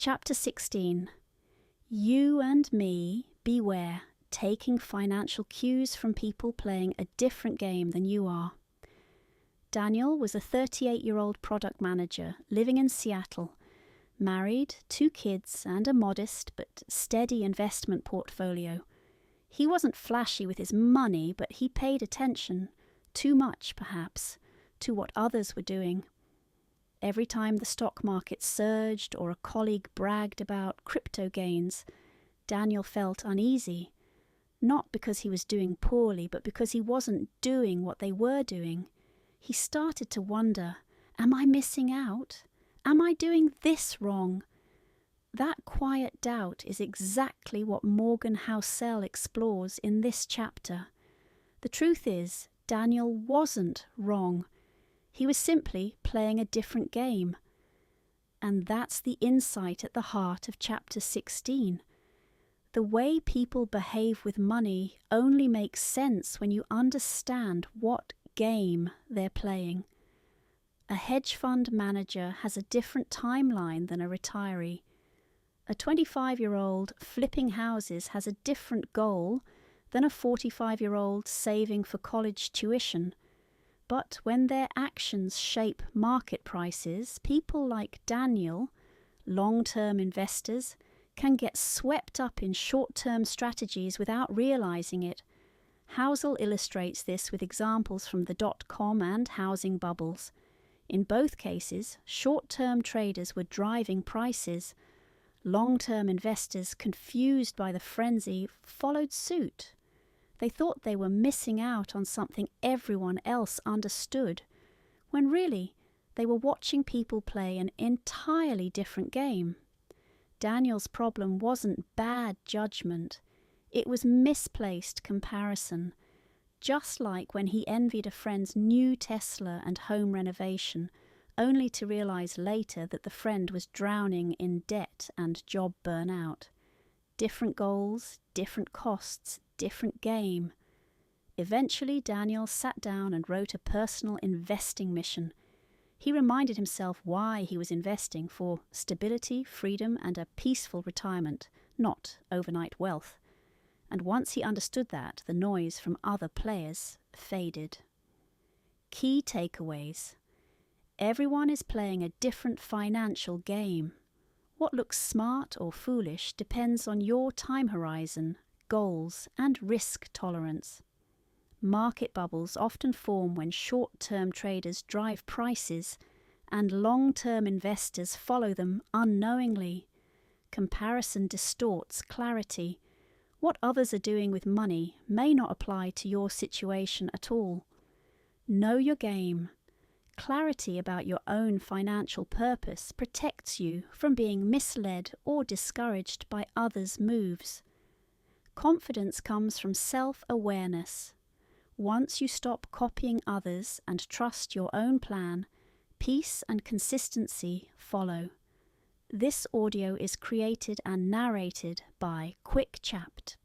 Chapter 16. You and me, beware, taking financial cues from people playing a different game than you are. Daniel was a 38-year-old product manager living in Seattle, married, 2 kids, and a modest but steady investment portfolio. He wasn't flashy with his money, but he paid attention, too much perhaps, to what others were doing. Every time the stock market surged or a colleague bragged about crypto gains, Daniel felt uneasy, not because he was doing poorly, but because he wasn't doing what they were doing. He started to wonder, am I missing out? Am I doing this wrong? That quiet doubt is exactly what Morgan Housel explores in this chapter. The truth is, Daniel wasn't wrong. He was simply playing a different game. And that's the insight at the heart of Chapter 16. The way people behave with money only makes sense when you understand what game they're playing. A hedge fund manager has a different timeline than a retiree. A 25-year-old flipping houses has a different goal than a 45-year-old saving for college tuition. But when their actions shape market prices, people like Daniel, long-term investors, can get swept up in short-term strategies without realizing it. Housel illustrates this with examples from the dot-com and housing bubbles. In both cases, short-term traders were driving prices. Long-term investors, confused by the frenzy, followed suit. They thought they were missing out on something everyone else understood, when really they were watching people play an entirely different game. Daniel's problem wasn't bad judgment, it was misplaced comparison, just like when he envied a friend's new Tesla and home renovation, only to realize later that the friend was drowning in debt and job burnout. Different goals, different costs, different game. Eventually, Daniel sat down and wrote a personal investing mission. He reminded himself why he was investing: for stability, freedom, and a peaceful retirement, not overnight wealth. And once he understood that, the noise from other players faded. Key takeaways. Everyone is playing a different financial game. What looks smart or foolish depends on your time horizon, goals, and risk tolerance. Market bubbles often form when short-term traders drive prices and long-term investors follow them unknowingly. Comparison distorts clarity. What others are doing with money may not apply to your situation at all. Know your game. Clarity about your own financial purpose protects you from being misled or discouraged by others' moves. Confidence comes from self-awareness. Once you stop copying others and trust your own plan, peace and consistency follow. This audio is created and narrated by Quick Chapped.